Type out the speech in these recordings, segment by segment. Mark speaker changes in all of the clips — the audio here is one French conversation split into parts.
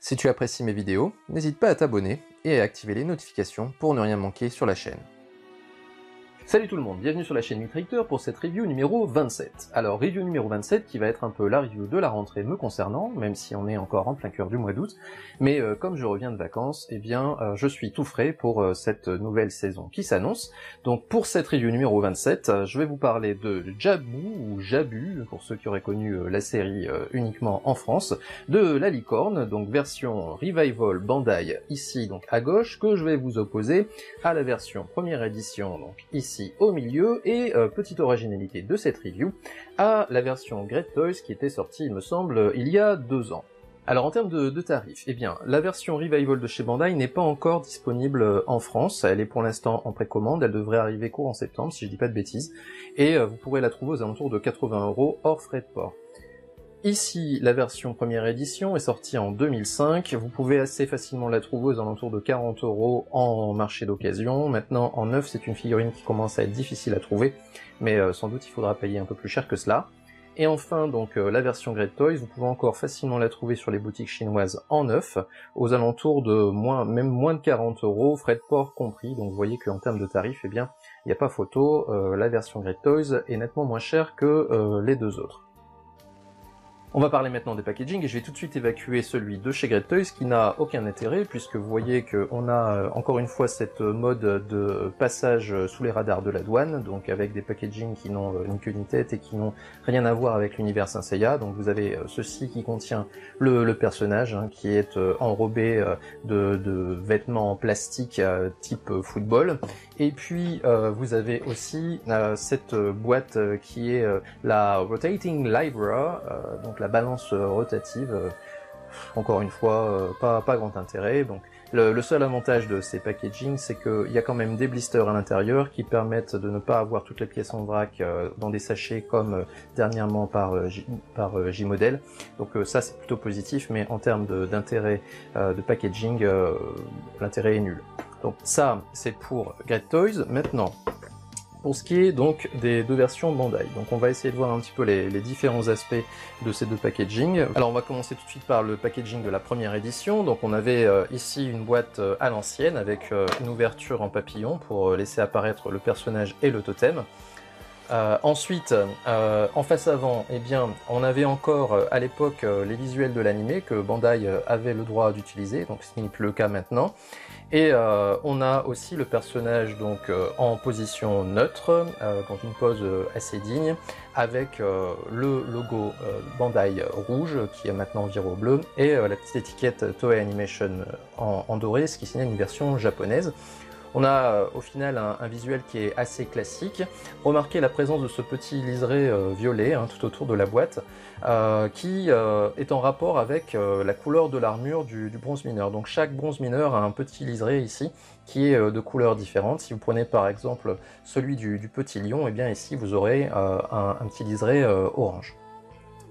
Speaker 1: Si tu apprécies mes vidéos, n'hésite pas à t'abonner et à activer les notifications pour ne rien manquer sur la chaîne. Salut tout le monde, bienvenue sur la chaîne Mitrailleur pour cette review numéro 27. Alors review numéro 27 qui va être un peu la review de la rentrée me concernant, même si on est encore en plein cœur du mois d'août, mais comme je reviens de vacances, eh bien je suis tout frais pour cette nouvelle saison qui s'annonce. Donc pour cette review numéro 27, je vais vous parler de Jabu ou Jabu, pour ceux qui auraient connu la série uniquement en France, de la licorne, donc version Revival Bandai ici donc à gauche, que je vais vous opposer à la version première édition donc ici au milieu, et petite originalité de cette review, à la version Great Toys qui était sortie, il me semble, il y a 2 ans. Alors en termes de tarifs, eh bien, la version Revival de chez Bandai n'est pas encore disponible en France, elle est pour l'instant en précommande, elle devrait arriver courant septembre si je dis pas de bêtises, et vous pourrez la trouver aux alentours de 80 € hors frais de port. Ici, la version première édition est sortie en 2005, vous pouvez assez facilement la trouver aux alentours de 40 € en marché d'occasion. Maintenant, en neuf, c'est une figurine qui commence à être difficile à trouver, mais sans doute il faudra payer un peu plus cher que cela. Et enfin, donc, la version Great Toys, vous pouvez encore facilement la trouver sur les boutiques chinoises en neuf, aux alentours de même moins de 40 €, frais de port compris, donc vous voyez qu'en termes de tarifs, eh bien, il n'y a pas photo, la version Great Toys est nettement moins chère que les deux autres. On va parler maintenant des packaging, et je vais tout de suite évacuer celui de chez Great Toys qui n'a aucun intérêt, puisque vous voyez qu'on a encore une fois cette mode de passage sous les radars de la douane, donc avec des packaging qui n'ont ni queue ni tête et qui n'ont rien à voir avec l'univers Saint Seiya. Donc vous avez ceci qui contient le personnage, hein, qui est enrobé de vêtements en plastique type football, et puis vous avez aussi cette boîte qui est la Rotating Libra, donc la balance rotative, encore une fois, pas grand intérêt. Donc le seul avantage de ces packaging, c'est qu'il y a quand même des blisters à l'intérieur qui permettent de ne pas avoir toutes les pièces en vrac dans des sachets comme dernièrement par J-Model. Donc ça c'est plutôt positif, mais en termes d'intérêt de packaging, l'intérêt est nul. Donc ça c'est pour Great Toys. Maintenant, pour ce qui est donc des deux versions Bandai, donc on va essayer de voir un petit peu les différents aspects de ces deux packaging. Alors on va commencer tout de suite par le packaging de la première édition. Donc on avait ici une boîte à l'ancienne avec une ouverture en papillon pour laisser apparaître le personnage et le totem. Ensuite, en face avant, eh bien, on avait encore à l'époque les visuels de l'animé que Bandai avait le droit d'utiliser, donc ce qui n'est plus le cas maintenant. Et on a aussi le personnage donc en position neutre, dans une pose assez digne, avec le logo Bandai rouge qui est maintenant viré au bleu, et la petite étiquette Toei Animation en doré, ce qui signale une version japonaise. On a au final un visuel qui est assez classique. Remarquez la présence de ce petit liseré violet tout autour de la boîte, qui est en rapport avec la couleur de l'armure du bronze mineur. Donc chaque bronze mineur a un petit liseré ici qui est de couleurs différentes. Si vous prenez par exemple celui du petit lion, et bien ici vous aurez un petit liseré orange.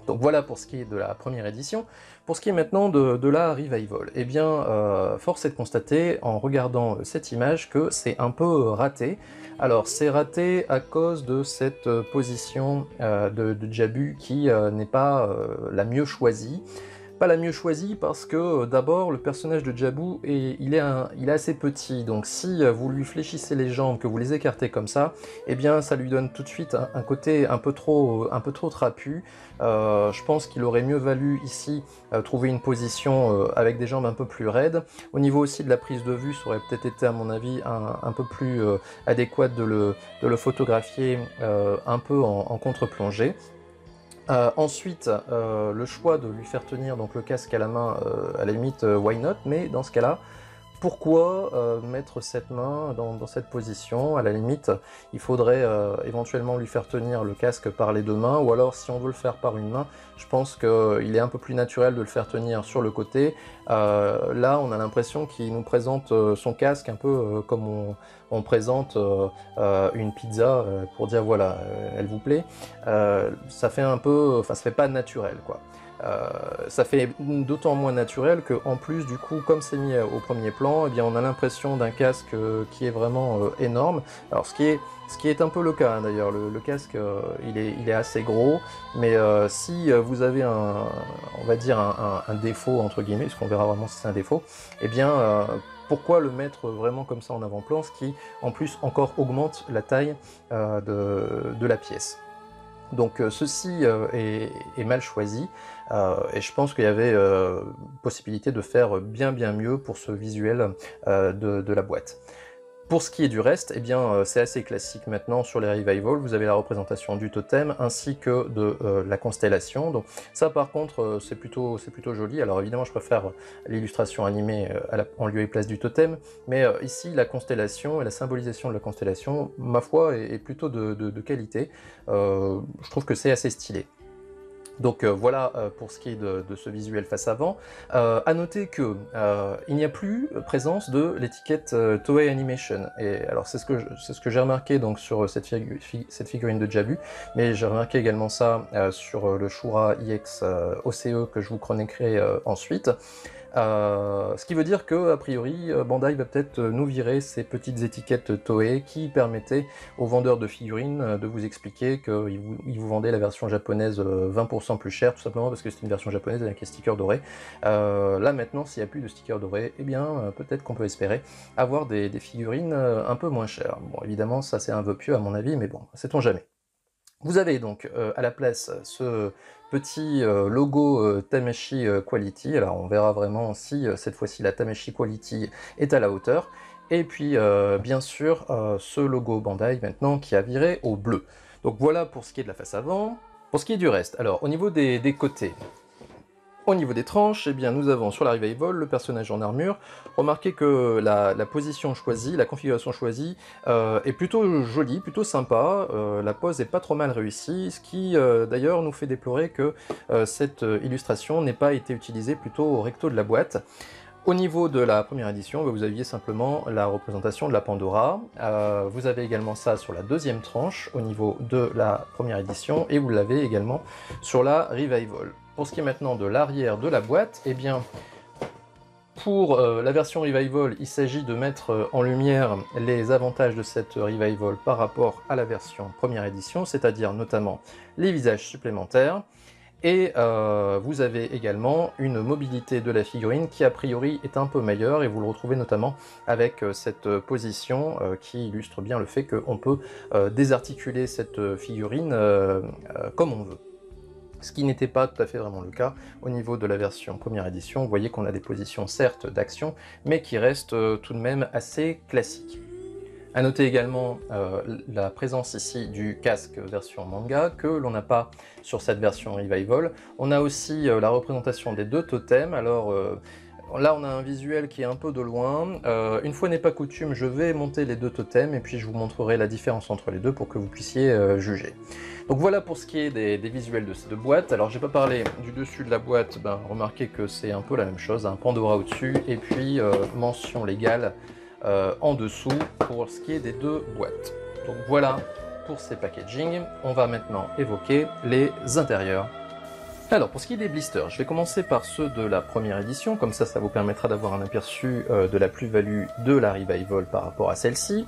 Speaker 1: Donc voilà pour ce qui est de la première édition. Pour ce qui est maintenant de la Revival, eh bien, force est de constater, en regardant cette image, que c'est un peu raté. Alors, c'est raté à cause de cette position de Jabu qui n'est pas la mieux choisie. Pas la mieux choisie parce que d'abord le personnage de Jabu il est assez petit, donc si vous lui fléchissez les jambes, que vous les écartez comme ça, eh bien ça lui donne tout de suite un côté un peu trop trapu. Je pense qu'il aurait mieux valu ici trouver une position avec des jambes un peu plus raides. Au niveau aussi de la prise de vue, ça aurait peut-être été à mon avis un peu plus adéquat de le photographier un peu en contre-plongée. Ensuite, le choix de lui faire tenir donc le casque à la main, à la limite, why not, mais dans ce cas-là, pourquoi mettre cette main dans cette position? À la limite, il faudrait éventuellement lui faire tenir le casque par les deux mains, ou alors si on veut le faire par une main, je pense qu'il est un peu plus naturel de le faire tenir sur le côté. Là, on a l'impression qu'il nous présente son casque un peu comme on présente une pizza pour dire voilà, elle vous plaît. Ça fait un peu, enfin ça fait pas naturel quoi. ça fait d'autant moins naturel que, en plus, du coup, comme c'est mis au premier plan, eh bien, on a l'impression d'un casque qui est vraiment énorme. Alors, ce qui est un peu le cas, hein, d'ailleurs, le casque, il est assez gros, mais si vous avez on va dire un défaut, entre guillemets, parce qu'on verra vraiment si c'est un défaut, eh bien, pourquoi le mettre vraiment comme ça en avant-plan, ce qui, en plus, encore augmente la taille de la pièce. Donc ceci est mal choisi, et je pense qu'il y avait possibilité de faire bien mieux pour ce visuel de la boîte. Pour ce qui est du reste, eh bien c'est assez classique maintenant sur les Revival, vous avez la représentation du totem ainsi que de la constellation. Donc ça par contre c'est plutôt joli. Alors évidemment je préfère l'illustration animée en lieu et place du totem, mais ici la constellation et la symbolisation de la constellation, ma foi, est plutôt de qualité. Je trouve que c'est assez stylé. Donc voilà pour ce qui est de ce visuel face avant. À noter que il n'y a plus présence de l'étiquette Toei Animation. Et alors c'est ce que j'ai remarqué donc sur cette figurine de Jabu, mais j'ai remarqué également ça sur le Shura IX OCE que je vous chroniquerai ensuite. Ce qui veut dire que, a priori, Bandai va peut-être nous virer ces petites étiquettes Toei qui permettaient aux vendeurs de figurines de vous expliquer qu'ils vous vendaient la version japonaise 20% plus cher, tout simplement parce que c'est une version japonaise avec les stickers dorés. Là maintenant, s'il n'y a plus de stickers dorés, eh bien peut-être qu'on peut espérer avoir des figurines un peu moins chères. Bon, évidemment, ça c'est un vœu pieux à mon avis, mais bon, sait-on jamais. Vous avez donc à la place ce petit logo Tamashii Quality. Alors on verra vraiment si cette fois-ci la Tamashii Quality est à la hauteur. Et puis bien sûr ce logo Bandai maintenant qui a viré au bleu. Donc voilà pour ce qui est de la face avant. Pour ce qui est du reste, alors au niveau des côtés, au niveau des tranches, eh bien, nous avons sur la Revival le personnage en armure. Remarquez que la position choisie, la configuration choisie est plutôt jolie, plutôt sympa. La pose est pas trop mal réussie, ce qui d'ailleurs nous fait déplorer que cette illustration n'ait pas été utilisée plutôt au recto de la boîte. Au niveau de la première édition, vous aviez simplement la représentation de la Pandora. Vous avez également ça sur la deuxième tranche au niveau de la première édition, et vous l'avez également sur la Revival. Pour ce qui est maintenant de l'arrière de la boîte, eh bien, pour la version Revival, il s'agit de mettre en lumière les avantages de cette Revival par rapport à la version première édition, c'est-à-dire notamment les visages supplémentaires. Et vous avez également une mobilité de la figurine qui a priori est un peu meilleure, et vous le retrouvez notamment avec cette position qui illustre bien le fait qu'on peut désarticuler cette figurine comme on veut. Ce qui n'était pas tout à fait vraiment le cas au niveau de la version première édition. Vous voyez qu'on a des positions certes d'action, mais qui restent tout de même assez classiques. A noter également la présence ici du casque version manga, que l'on n'a pas sur cette version Revival. On a aussi la représentation des deux totems. Alors là on a un visuel qui est un peu de loin. Une fois n'est pas coutume, je vais monter les deux totems et puis je vous montrerai la différence entre les deux pour que vous puissiez juger. Donc voilà pour ce qui est des visuels de ces deux boîtes. Alors j'ai pas parlé du dessus de la boîte, remarquez que c'est un peu la même chose, un Pandora au-dessus et puis mention légale en dessous pour ce qui est des deux boîtes. Donc voilà pour ces packaging. On va maintenant évoquer les intérieurs. Alors pour ce qui est des blisters, je vais commencer par ceux de la première édition, comme ça vous permettra d'avoir un aperçu de la plus-value de la Revival par rapport à celle-ci.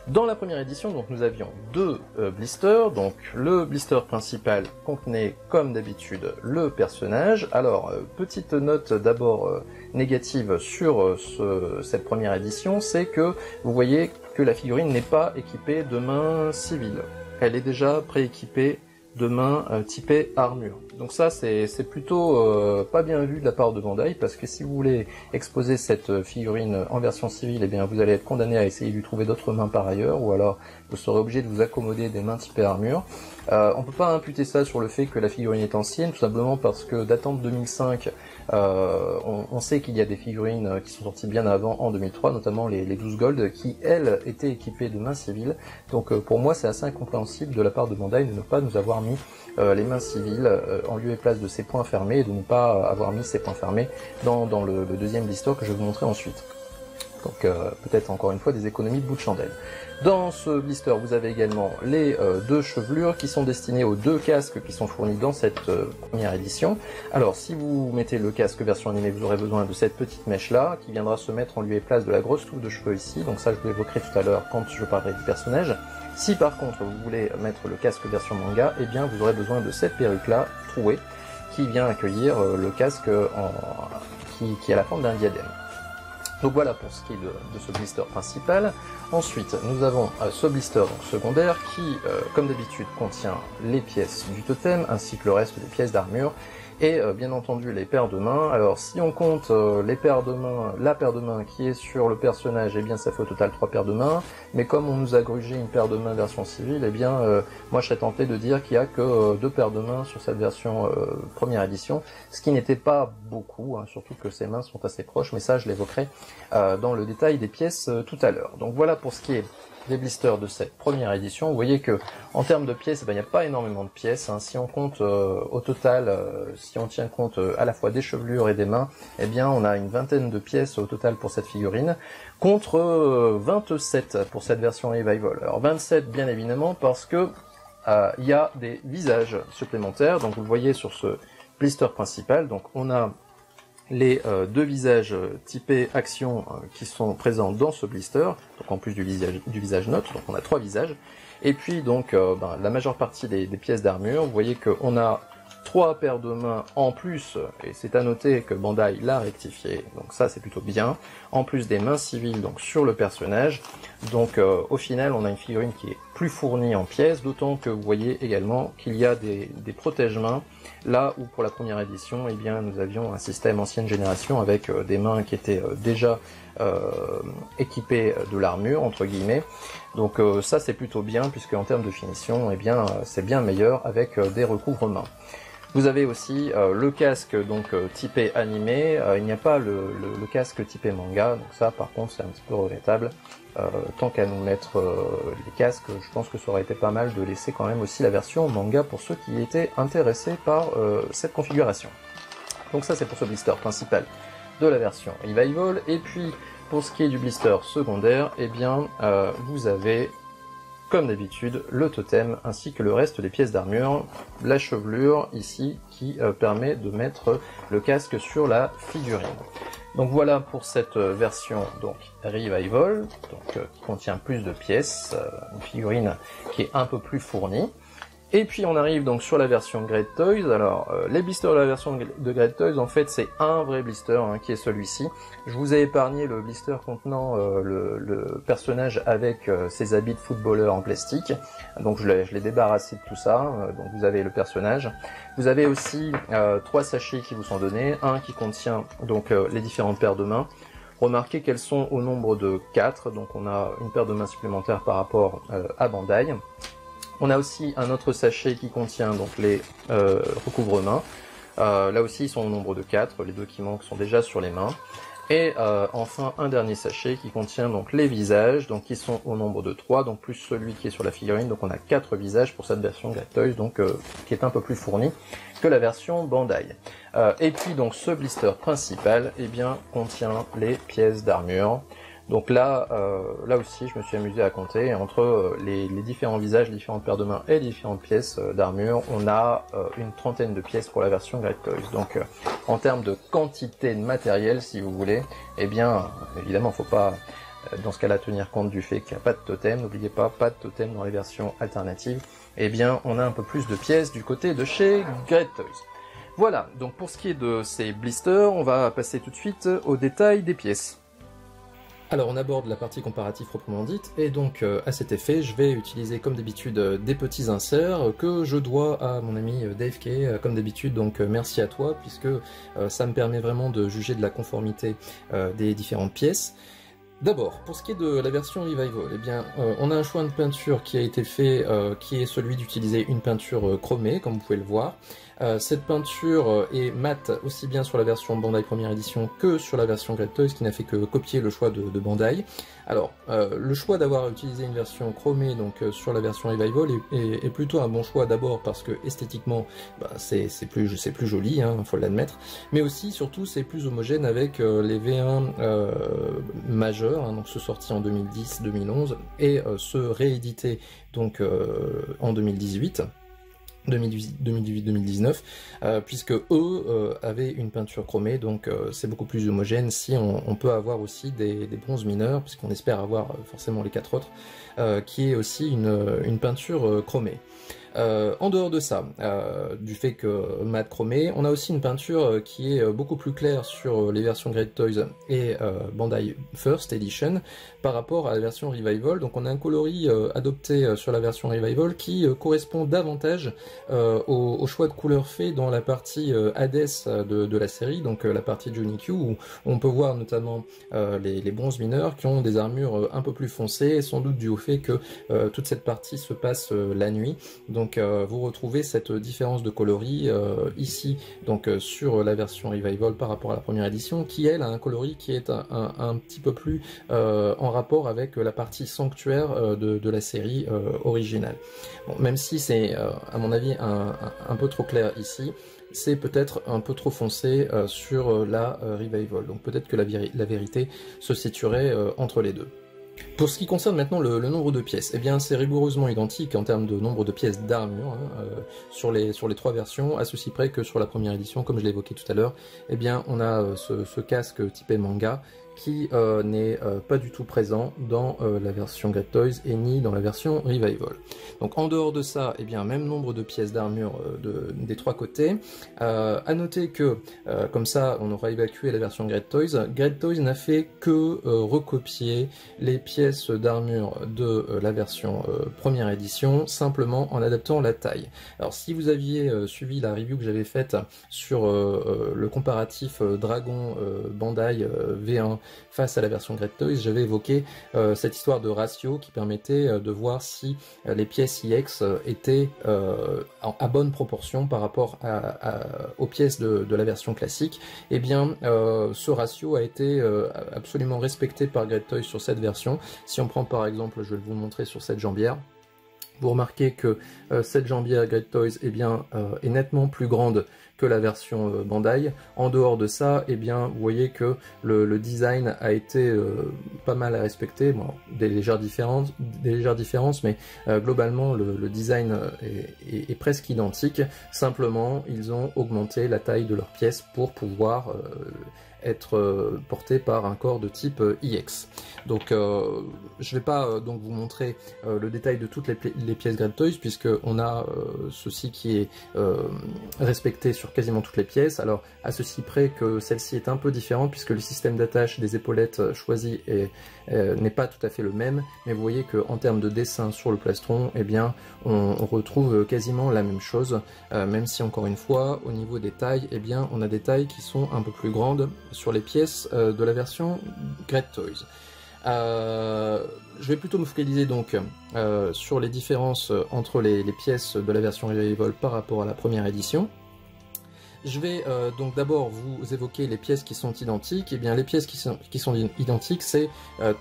Speaker 1: Dans la première édition, donc, nous avions deux blisters. Donc le blister principal contenait comme d'habitude le personnage. Alors petite note d'abord négative sur cette première édition, c'est que vous voyez que la figurine n'est pas équipée de mains civiles. Elle est déjà prééquipée de mains typées armure. Donc ça c'est plutôt pas bien vu de la part de Bandai, parce que si vous voulez exposer cette figurine en version civile, eh bien vous allez être condamné à essayer de lui trouver d'autres mains par ailleurs, ou alors vous serez obligé de vous accommoder des mains typées armure. On peut pas imputer ça sur le fait que la figurine est ancienne, tout simplement parce que datant de 2005, on sait qu'il y a des figurines qui sont sorties bien avant, en 2003, notamment les 12 Gold, qui elles étaient équipées de mains civiles. Donc pour moi c'est assez incompréhensible de la part de Bandai de ne pas nous avoir mis les mains civiles en lieu et place de ces points fermés, et de ne pas avoir mis ces points fermés dans le deuxième blister que je vais vous montrer ensuite. Donc peut-être encore une fois des économies de bout de chandelle. Dans ce blister, vous avez également les deux chevelures qui sont destinées aux deux casques qui sont fournis dans cette première édition. Alors si vous mettez le casque version animée, vous aurez besoin de cette petite mèche là qui viendra se mettre en lieu et place de la grosse touffe de cheveux ici. Donc ça je vous l'évoquerai tout à l'heure quand je parlerai du personnage. Si par contre vous voulez mettre le casque version manga, eh bien vous aurez besoin de cette perruque là trouée qui vient accueillir le casque qui a la forme d'un diadème. Donc voilà pour ce qui est de ce blister principal. Ensuite, nous avons ce blister donc secondaire qui, comme d'habitude, contient les pièces du totem ainsi que le reste des pièces d'armure et bien entendu les paires de mains. Alors si on compte les paires de mains, la paire de mains qui est sur le personnage, eh bien ça fait au total 3 paires de mains. Mais comme on nous a grugé une paire de mains version civile, eh bien moi je serais tenté de dire qu'il n'y a que 2 paires de mains sur cette version première édition, ce qui n'était pas beaucoup, hein, surtout que ces mains sont assez proches, mais ça je l'évoquerai dans le détail des pièces tout à l'heure. Donc voilà pour ce qui est des blisters de cette première édition. Vous voyez que en termes de pièces, il n'y a pas énormément de pièces, hein. Si on compte au total, si on tient compte à la fois des chevelures et des mains, eh bien on a une vingtaine de pièces au total pour cette figurine, contre 27 pour cette version Revival. Alors 27 bien évidemment parce que il y a des visages supplémentaires, donc vous le voyez sur ce blister principal, donc on a les deux visages typés action qui sont présents dans ce blister, donc en plus du visage note, donc on a 3 visages, et puis donc la majeure partie des pièces d'armure, vous voyez qu'on a 3 paires de mains en plus, et c'est à noter que Bandai l'a rectifié, donc ça c'est plutôt bien, en plus des mains civiles donc sur le personnage, donc au final on a une figurine qui est plus fournie en pièces, d'autant que vous voyez également qu'il y a des protège-mains, là où pour la première édition, eh bien, nous avions un système ancienne génération avec des mains qui étaient déjà équipées de l'armure, entre guillemets, donc ça c'est plutôt bien, puisque en termes de finition, eh bien, c'est bien meilleur avec des recouvre-mains. Vous avez aussi le casque donc typé animé, il n'y a pas le casque typé manga, donc ça par contre c'est un petit peu regrettable. Tant qu'à nous mettre les casques, je pense que ça aurait été pas mal de laisser quand même aussi la version manga pour ceux qui étaient intéressés par cette configuration. Donc ça c'est pour ce blister principal de la version Revival, et puis pour ce qui est du blister secondaire, eh bien vous avez comme d'habitude le totem ainsi que le reste des pièces d'armure, la chevelure ici qui permet de mettre le casque sur la figurine. Donc voilà pour cette version donc Revival, donc qui contient plus de pièces, une figurine qui est un peu plus fournie. Et puis on arrive donc sur la version Great Toys. Alors les blisters de la version de Great Toys, en fait c'est un vrai blister hein, qui est celui-ci. Je vous ai épargné le blister contenant le personnage avec ses habits de footballeur en plastique. Donc je l'ai débarrassé de tout ça. Donc vous avez le personnage. Vous avez aussi 3 sachets qui vous sont donnés. Un qui contient donc les différentes paires de mains. Remarquez qu'elles sont au nombre de 4. Donc on a une paire de mains supplémentaire par rapport à Bandai. On a aussi un autre sachet qui contient donc les recouvre-mains. Là aussi ils sont au nombre de 4, les deux qui manquent sont déjà sur les mains. Et enfin un dernier sachet qui contient donc les visages, donc qui sont au nombre de 3, donc plus celui qui est sur la figurine, donc on a 4 visages pour cette version Great Toys, donc qui est un peu plus fournie que la version Bandai. Et puis donc ce blister principal, eh bien, contient les pièces d'armure. Donc là, là aussi, je me suis amusé à compter entre les différents visages, les différentes paires de mains et les différentes pièces d'armure. On a une trentaine de pièces pour la version Great Toys. Donc, en termes de quantité de matériel, si vous voulez, eh bien, évidemment, faut pas, dans ce cas-là, tenir compte du fait qu'il n'y a pas de totem. N'oubliez pas de totem dans les versions alternatives. Eh bien, on a un peu plus de pièces du côté de chez Great Toys. Voilà. Donc, pour ce qui est de ces blisters, on va passer tout de suite au détail des pièces. Alors on aborde la partie comparative proprement dite, et donc à cet effet je vais utiliser comme d'habitude des petits inserts que je dois à mon ami Dave Kay, comme d'habitude, donc merci à toi puisque ça me permet vraiment de juger de la conformité des différentes pièces. D'abord, pour ce qui est de la version Revival, eh bien, on a un choix de peinture qui a été fait, qui est celui d'utiliser une peinture chromée, comme vous pouvez le voir. Cette peinture est mate aussi bien sur la version Bandai première édition que sur la version Great Toys, qui n'a fait que copier le choix de Bandai. Alors, le choix d'avoir utilisé une version chromée donc sur la version Revival est plutôt un bon choix, d'abord parce que esthétiquement c'est plus joli, hein, faut l'admettre, mais aussi surtout c'est plus homogène avec les V1 majeurs, hein, donc ceux sortis en 2010-2011 et ceux réédités donc en 2018. 2018-2019, puisque eux avaient une peinture chromée, donc c'est beaucoup plus homogène. Si on peut avoir aussi des bronzes mineurs, puisqu'on espère avoir forcément les 4 autres, qui est aussi une peinture chromée. En dehors de ça, du fait que mat chromé, on a aussi une peinture qui est beaucoup plus claire sur les versions Great Toys et Bandai First Edition par rapport à la version Revival. Donc on a un coloris adopté sur la version Revival qui correspond davantage au choix de couleurs fait dans la partie Hades de la série, donc la partie Johnny Q, où on peut voir notamment les bronzes mineurs qui ont des armures un peu plus foncées, sans doute dû au fait que toute cette partie se passe la nuit. Donc vous retrouvez cette différence de coloris ici, donc sur la version Revival par rapport à la première édition, qui elle a un coloris qui est un petit peu plus en rapport avec la partie sanctuaire de la série originale. Bon, même si c'est à mon avis un peu trop clair ici, c'est peut-être un peu trop foncé sur la Revival, donc peut-être que la vérité se situerait entre les deux. Pour ce qui concerne maintenant le nombre de pièces, eh bien c'est rigoureusement identique en termes de nombre de pièces d'armure sur les 3 versions, à ceci près que sur la première édition, comme je l'ai évoqué tout à l'heure, eh bien on a ce casque typé manga qui n'est pas du tout présent dans la version Great Toys et ni dans la version Revival. Donc en dehors de ça, eh bien même nombre de pièces d'armure des 3 côtés. À noter que, comme ça on aura évacué la version Great Toys, Great Toys n'a fait que recopier les pièces d'armure de la version première édition, simplement en adaptant la taille. Alors si vous aviez suivi la review que j'avais faite sur le comparatif Dragon Bandai V1 face à la version Great Toys, j'avais évoqué cette histoire de ratio qui permettait de voir si les pièces IX étaient à bonne proportion par rapport aux pièces de la version classique. Et bien ce ratio a été absolument respecté par Great Toys sur cette version. Si on prend par exemple, je vais vous le montrer sur cette jambière, vous remarquez que cette jambière Great Toys eh bien, est nettement plus grande que la version Bandai. En dehors de ça, eh bien, vous voyez que le design a été pas mal à respecter. Bon, des légères différences, mais globalement le design est presque identique. Simplement, ils ont augmenté la taille de leurs pièces pour pouvoir être porté par un corps de type IX. Donc je ne vais pas donc vous montrer le détail de toutes les pièces Great Toys, puisque on a ceci qui est respecté sur quasiment toutes les pièces. Alors à ceci près que celle-ci est un peu différente, puisque le système d'attache des épaulettes choisi n'est pas tout à fait le même, mais vous voyez qu'en termes de dessin sur le plastron, eh bien on retrouve quasiment la même chose, même si encore une fois au niveau des tailles, eh bien on a des tailles qui sont un peu plus grandes sur les pièces de la version Great Toys. Je vais plutôt me focaliser donc sur les différences entre les pièces de la version Revival par rapport à la première édition. Je vais donc d'abord vous évoquer les pièces qui sont identiques. Et bien les pièces qui sont identiques, c'est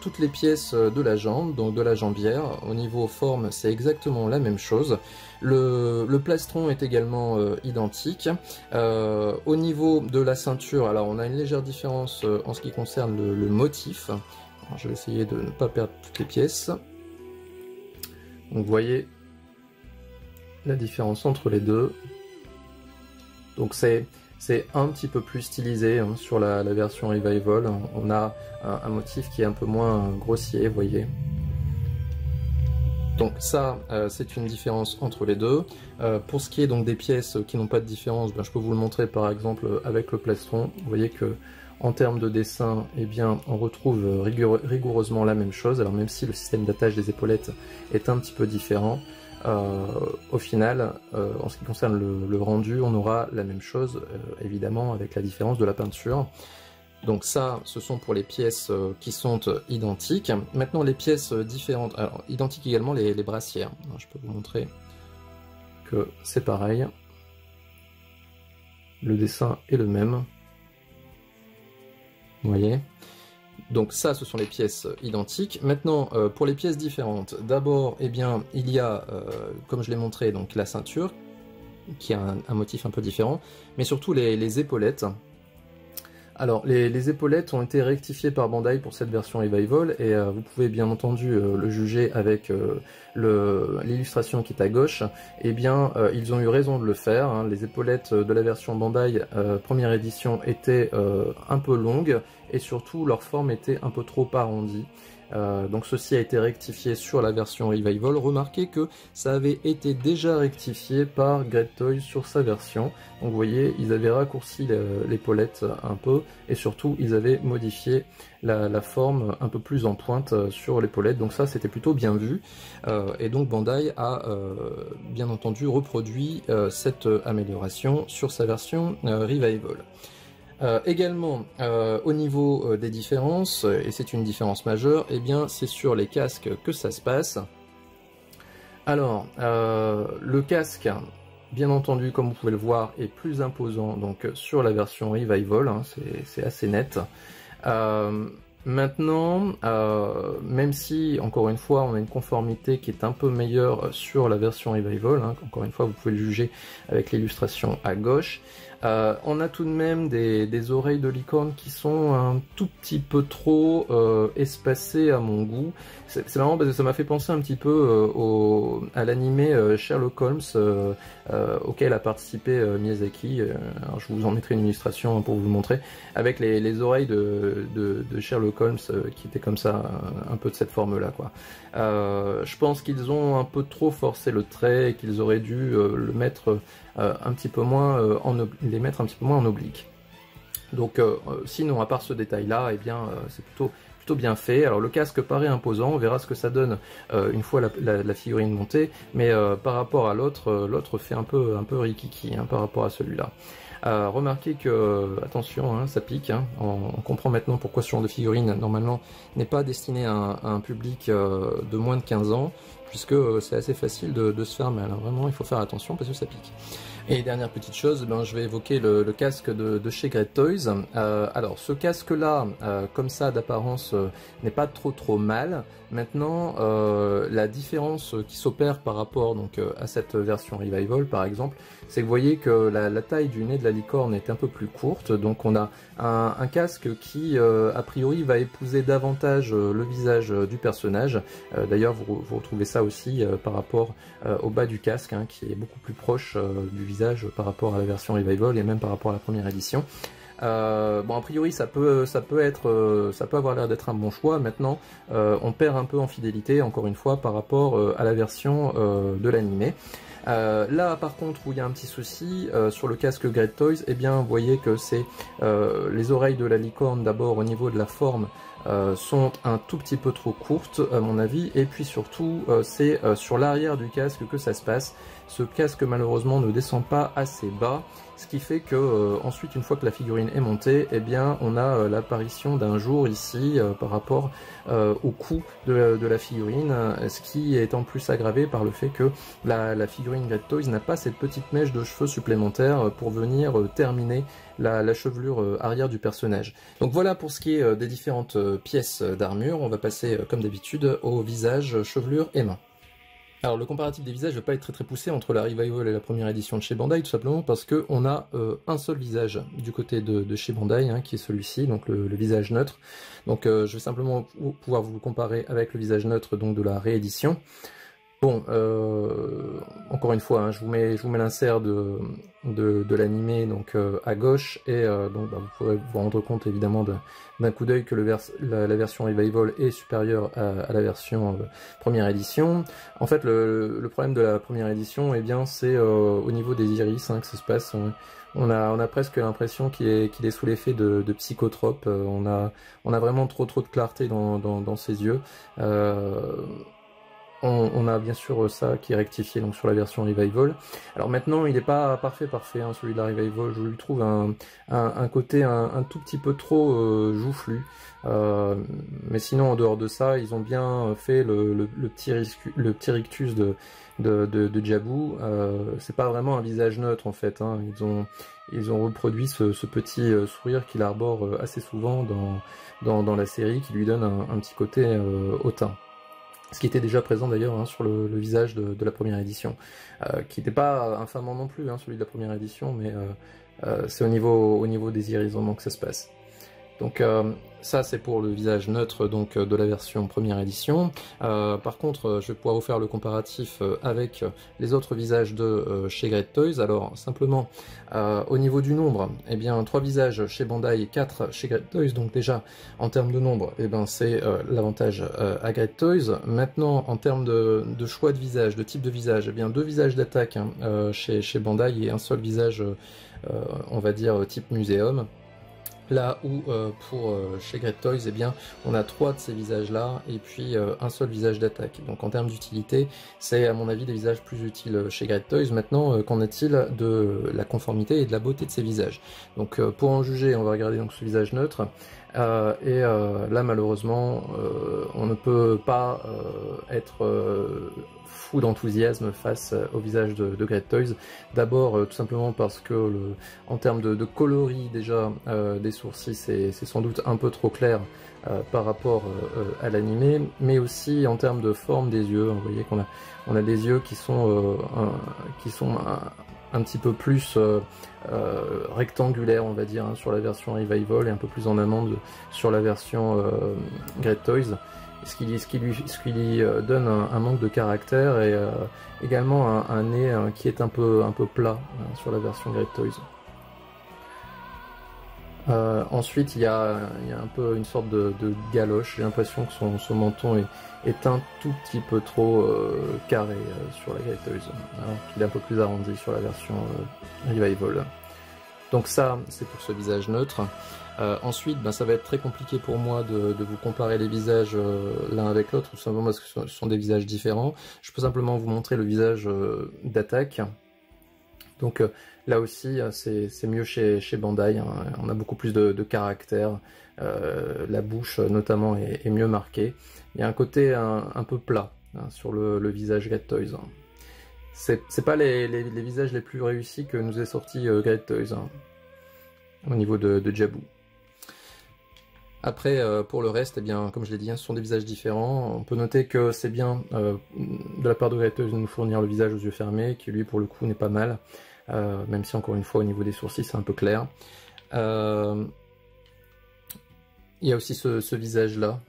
Speaker 1: toutes les pièces de la jambe, donc de la jambière. Au niveau forme, c'est exactement la même chose. Le plastron est également identique. Au niveau de la ceinture, alors on a une légère différence en ce qui concerne le motif. Alors, je vais essayer de ne pas perdre toutes les pièces. Donc vous voyez la différence entre les deux. Donc c'est un petit peu plus stylisé hein, sur la version Revival. On a un motif qui est un peu moins grossier, vous voyez. Donc ça, c'est une différence entre les deux. Pour ce qui est donc des pièces qui n'ont pas de différence, ben, je peux vous le montrer par exemple avec le plastron. Vous voyez que en termes de dessin, eh bien, on retrouve rigoureusement la même chose. Alors même si le système d'attache des épaulettes est un petit peu différent, au final, en ce qui concerne le rendu, on aura la même chose, évidemment, avec la différence de la peinture. Donc ça, ce sont pour les pièces qui sont identiques. Maintenant, les pièces différentes, alors identiques également les brassières. Alors, je peux vous montrer que c'est pareil. le dessin est le même. Vous voyez? Donc ça, ce sont les pièces identiques. Maintenant, pour les pièces différentes, d'abord, eh bien, il y a, comme je l'ai montré, donc la ceinture, qui a un motif un peu différent, mais surtout les épaulettes. Alors, les épaulettes ont été rectifiées par Bandai pour cette version Revival, et vous pouvez bien entendu le juger avec l'illustration qui est à gauche. Eh bien, ils ont eu raison de le faire, hein. Les épaulettes de la version Bandai première édition étaient un peu longues, et surtout leur forme était un peu trop arrondie. Donc ceci a été rectifié sur la version Revival. Remarquez que ça avait été déjà rectifié par Great Toys sur sa version. Donc vous voyez, ils avaient raccourci l'épaulette un peu, et surtout ils avaient modifié la forme un peu plus en pointe sur l'épaulette. Donc ça, c'était plutôt bien vu. Et donc Bandai a bien entendu reproduit cette amélioration sur sa version Revival. Également, au niveau des différences, et c'est une différence majeure, eh bien c'est sur les casques que ça se passe. Alors, le casque, bien entendu, comme vous pouvez le voir, est plus imposant donc sur la version Revival, hein, c'est assez net. Maintenant, même si, encore une fois, on a une conformité qui est un peu meilleure sur la version Revival, hein, encore une fois, vous pouvez le juger avec l'illustration à gauche, on a tout de même des oreilles de licorne qui sont un tout petit peu trop espacées à mon goût. C'est marrant parce que ça m'a fait penser un petit peu à l'animé Sherlock Holmes auquel a participé Miyazaki. Alors je vous en mettrai une illustration pour vous le montrer, avec les oreilles de Sherlock Holmes qui étaient comme ça, un peu de cette forme-là, quoi. Je pense qu'ils ont un peu trop forcé le trait et qu'ils auraient dû le mettre un petit peu moins les mettre un petit peu moins en oblique. Donc sinon, à part ce détail-là, eh bien c'est plutôt bien fait. Alors le casque paraît imposant, on verra ce que ça donne une fois la figurine montée, mais par rapport à l'autre, l'autre fait un peu rikiki, hein, par rapport à celui-là. Remarquez que, attention, hein, ça pique, hein. On comprend maintenant pourquoi ce genre de figurine, normalement, n'est pas destiné à un public de moins de 15 ans, puisque c'est assez facile de se faire mal, hein. Vraiment, il faut faire attention parce que ça pique. Et dernière petite chose, ben, je vais évoquer le casque de chez Great Toys. Alors, ce casque-là, comme ça, d'apparence, n'est pas trop mal. Maintenant, la différence qui s'opère par rapport donc, à cette version Revival, par exemple, c'est que vous voyez que la taille du nez de la licorne est un peu plus courte. Donc, on a un casque qui, a priori, va épouser davantage le visage du personnage. D'ailleurs, vous retrouvez ça aussi par rapport au bas du casque, hein, qui est beaucoup plus proche du visage par rapport à la version Revival et même par rapport à la première édition. Bon, a priori, ça peut avoir l'air d'être un bon choix. Maintenant, on perd un peu en fidélité, encore une fois, par rapport à la version de l'animé. Là, par contre, où il y a un petit souci sur le casque Great Toys, eh bien, vous voyez que c'est les oreilles de la licorne, d'abord au niveau de la forme, sont un tout petit peu trop courtes à mon avis, et puis surtout c'est sur l'arrière du casque que ça se passe. Ce casque malheureusement ne descend pas assez bas, ce qui fait que ensuite, une fois que la figurine est montée, eh bien on a l'apparition d'un jour ici par rapport au cou de la figurine, ce qui est en plus aggravé par le fait que la figurine Great Toys n'a pas cette petite mèche de cheveux supplémentaire pour venir terminer la chevelure arrière du personnage. Donc voilà pour ce qui est des différentes pièces d'armure. On va passer comme d'habitude au visage, chevelure et mains. Alors le comparatif des visages ne va pas être très poussé entre la Revival et la première édition de chez Bandai, tout simplement parce qu'on a un seul visage du côté de chez Bandai, hein, qui est celui-ci, donc le visage neutre. Donc je vais simplement pouvoir vous le comparer avec le visage neutre donc, de la réédition. Bon, encore une fois, hein, je vous mets l'insert de l'animé donc à gauche, et donc bah, vous pourrez vous rendre compte évidemment d'un coup d'œil que la version Revival est supérieure à la version première édition. En fait, le problème de la première édition, eh bien, c'est au niveau des iris, hein, que ça se passe. On a presque l'impression qu'il est sous l'effet de psychotrope. On a vraiment trop de clarté dans ses yeux. on a bien sûr ça qui est rectifié donc sur la version Revival. Alors maintenant il n'est pas parfait, hein, celui de la Revival, je lui trouve un côté un tout petit peu trop joufflu. Mais sinon en dehors de ça, ils ont bien fait le petit rictus de Jabu. C'est pas vraiment un visage neutre en fait, hein. Ils ont reproduit ce petit sourire qu'il arbore assez souvent dans la série, qui lui donne un petit côté hautain. Ce qui était déjà présent d'ailleurs hein, sur le visage de la première édition, qui n'était pas infamant non plus, hein, celui de la première édition, mais c'est au niveau des iris donc que ça se passe. Donc ça c'est pour le visage neutre donc de la version première édition. Par contre je vais pouvoir vous faire le comparatif avec les autres visages de chez Great Toys. Alors simplement au niveau du nombre, eh bien 3 visages chez Bandai et 4 chez Great Toys, donc déjà en termes de nombre, eh ben, c'est l'avantage à Great Toys. Maintenant en termes de choix de visage, de type de visage, eh bien 2 visages d'attaque hein, chez Bandai et un seul visage on va dire type muséum. Là où pour chez Great Toys, eh bien, on a 3 de ces visages-là et puis un seul visage d'attaque. Donc en termes d'utilité, c'est à mon avis des visages plus utiles chez Great Toys. Maintenant, qu'en est-il de la conformité et de la beauté de ces visages? Donc pour en juger, on va regarder donc ce visage neutre. Là malheureusement, on ne peut pas être fou d'enthousiasme face au visage de Great Toys. D'abord tout simplement parce que en termes de coloris déjà des sourcils c'est sans doute un peu trop clair par rapport à l'animé, mais aussi en termes de forme des yeux. Vous voyez qu'on a des yeux qui sont un petit peu plus rectangulaire on va dire hein, sur la version Revival et un peu plus en amande sur la version Great Toys, ce qui lui donne un manque de caractère et également un nez qui est un peu plat sur la version Great Toys. Ensuite il y a un peu une sorte de galoche, j'ai l'impression que son menton est un tout petit peu trop carré sur la Great Toys, alors qu'il est un peu plus arrondi sur la version Revival. Donc ça c'est pour ce visage neutre. Ensuite ben, ça va être très compliqué pour moi de vous comparer les visages l'un avec l'autre, tout simplement parce que ce sont des visages différents. Je peux simplement vous montrer le visage d'attaque. Donc là aussi c'est mieux chez Bandai, hein. On a beaucoup plus de caractère, la bouche notamment est mieux marquée. Il y a un côté un peu plat hein, sur le visage Great Toys. C'est pas les visages les plus réussis que nous ait sorti Great Toys hein, au niveau de Jabu. Après, pour le reste, eh bien, comme je l'ai dit, hein, ce sont des visages différents. On peut noter que c'est bien de la part de Great Toys de nous fournir le visage aux yeux fermés, qui lui pour le coup n'est pas mal, même si encore une fois au niveau des sourcils c'est un peu clair. Il y a aussi ce visage-là,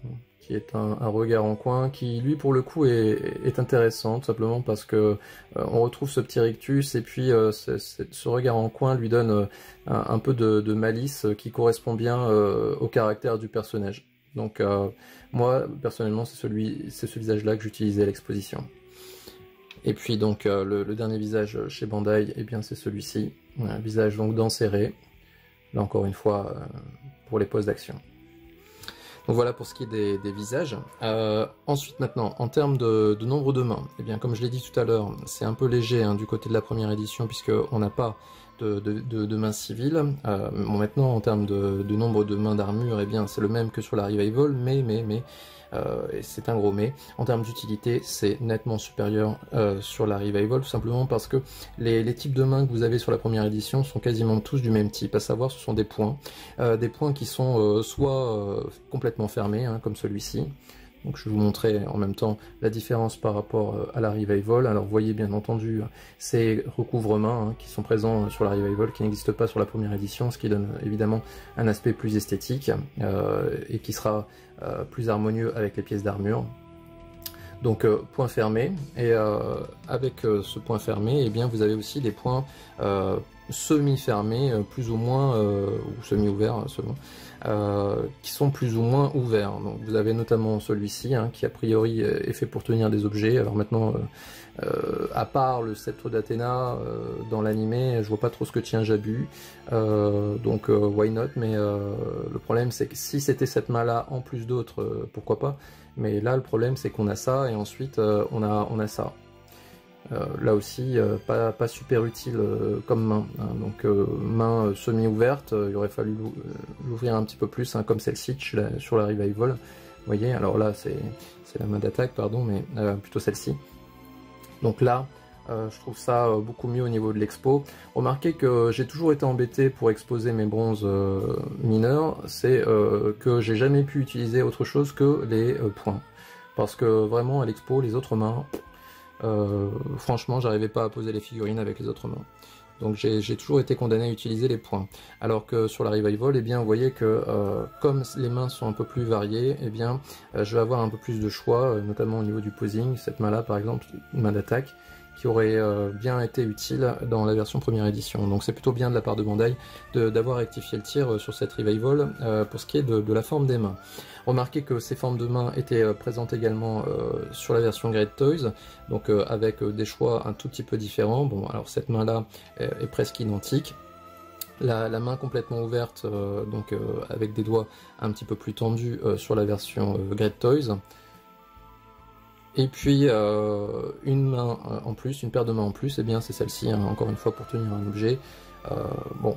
Speaker 1: qui est un regard en coin, qui lui pour le coup est intéressant, tout simplement parce que on retrouve ce petit rictus, et puis ce regard en coin lui donne un peu de malice qui correspond bien au caractère du personnage. Donc moi personnellement c'est ce visage-là que j'utilisais à l'exposition. Et puis donc le dernier visage chez Bandai, eh bien c'est celui-ci, un visage donc dents serrées, là encore une fois pour les poses d'action. Donc voilà pour ce qui est des visages. Ensuite maintenant, en termes de nombre de mains, eh bien comme je l'ai dit tout à l'heure, c'est un peu léger hein, du côté de la première édition, puisqu'on n'a pas de mains civiles. Bon, maintenant en termes de nombre de mains d'armure, eh bien c'est le même que sur la Revival, mais c'est un gros mais, en termes d'utilité c'est nettement supérieur sur la Revival, tout simplement parce que les types de mains que vous avez sur la première édition sont quasiment tous du même type, à savoir ce sont des poings qui sont soit complètement fermés, hein, comme celui-ci. Donc je vais vous montrer en même temps la différence par rapport à la Revival. Alors vous voyez bien entendu ces recouvre-mains hein, qui sont présents sur la Revival, qui n'existent pas sur la première édition, ce qui donne évidemment un aspect plus esthétique et qui sera plus harmonieux avec les pièces d'armure. Donc point fermé, et avec ce point fermé, eh bien, vous avez aussi des points semi-fermés, plus ou moins, ou semi-ouverts selon, qui sont plus ou moins ouverts. Donc vous avez notamment celui-ci, hein, qui a priori est fait pour tenir des objets. Alors maintenant, à part le sceptre d'Athéna dans l'animé, je vois pas trop ce que tient Jabu, donc why not, mais le problème c'est que si c'était cette main-là en plus d'autres, pourquoi pas, mais là le problème c'est qu'on a ça, et ensuite on a ça. Là aussi, pas super utile comme main, hein. Donc main semi-ouverte, il aurait fallu l'ouvrir un petit peu plus, hein, comme celle-ci sur la Revival. Vous voyez, alors là c'est la main d'attaque, pardon, mais plutôt celle-ci. Donc là, je trouve ça beaucoup mieux au niveau de l'expo. Remarquez que j'ai toujours été embêté pour exposer mes bronzes mineurs, c'est que j'ai jamais pu utiliser autre chose que les points. Parce que vraiment à l'expo, les autres mains, franchement, j'arrivais pas à poser les figurines avec les autres mains. Donc j'ai toujours été condamné à utiliser les points. Alors que sur la Revival, eh bien, vous voyez que comme les mains sont un peu plus variées, eh bien, je vais avoir un peu plus de choix, notamment au niveau du posing. Cette main-là, par exemple, une main d'attaque, qui aurait bien été utile dans la version première édition. Donc c'est plutôt bien de la part de Bandai d'avoir rectifié le tir sur cette Revival pour ce qui est de la forme des mains. Remarquez que ces formes de mains étaient présentes également sur la version Great Toys, donc avec des choix un tout petit peu différents. Bon, alors cette main-là est presque identique. La main complètement ouverte, donc avec des doigts un petit peu plus tendus sur la version Great Toys. Et puis une main en plus, une paire de mains en plus, et bien c'est celle-ci, hein, encore une fois pour tenir un objet, bon,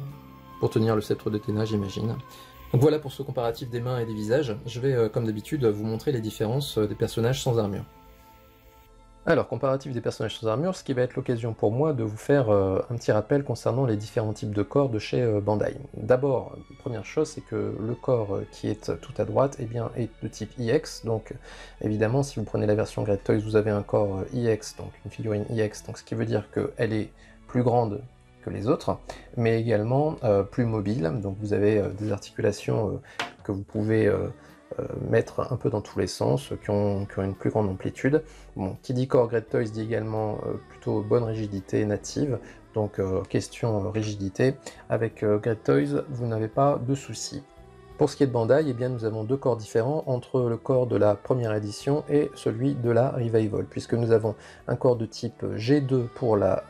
Speaker 1: pour tenir le sceptre d'Athéna, j'imagine. Donc voilà pour ce comparatif des mains et des visages. Je vais, comme d'habitude, vous montrer les différences des personnages sans armure. Alors, comparatif des personnages sans armure, ce qui va être l'occasion pour moi de vous faire un petit rappel concernant les différents types de corps de chez Bandai. D'abord, première chose, c'est que le corps qui est tout à droite eh bien, est de type EX, donc évidemment, si vous prenez la version Great Toys, vous avez un corps EX, donc une figurine EX, donc ce qui veut dire qu'elle est plus grande que les autres, mais également plus mobile, donc vous avez des articulations que vous pouvez mettre un peu dans tous les sens, qui ont une plus grande amplitude. Bon, qui dit corps Great Toys dit également plutôt bonne rigidité native, donc question rigidité, avec Great Toys vous n'avez pas de soucis. Pour ce qui est de Bandai, eh bien, nous avons deux corps différents entre le corps de la première édition et celui de la Revival, puisque nous avons un corps de type G2 pour la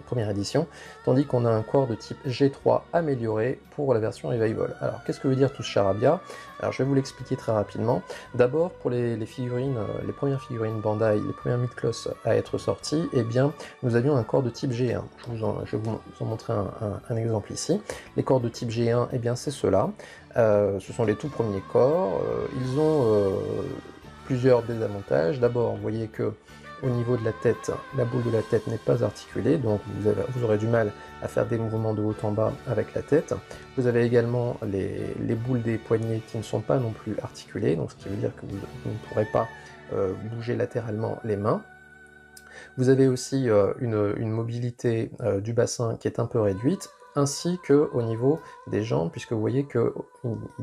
Speaker 1: première édition, tandis qu'on a un corps de type G3 amélioré pour la version Revival. Alors, qu'est-ce que veut dire tout ce charabia? Alors, je vais vous l'expliquer très rapidement. D'abord, pour les figurines, les premières figurines Bandai, les premières mid-cloth à être sorties, eh bien, nous avions un corps de type G1. Je vais vous en montrer un exemple ici. Les corps de type G1, eh bien, c'est ceux-là. Ce sont les tout premiers corps. Ils ont plusieurs désavantages. D'abord, vous voyez que au niveau de la tête, la boule de la tête n'est pas articulée, donc vous aurez du mal à faire des mouvements de haut en bas avec la tête. Vous avez également les boules des poignets qui ne sont pas non plus articulées, donc ce qui veut dire que vous ne pourrez pas bouger latéralement les mains. Vous avez aussi une mobilité du bassin qui est un peu réduite, ainsi qu'au niveau des jambes, puisque vous voyez qu'il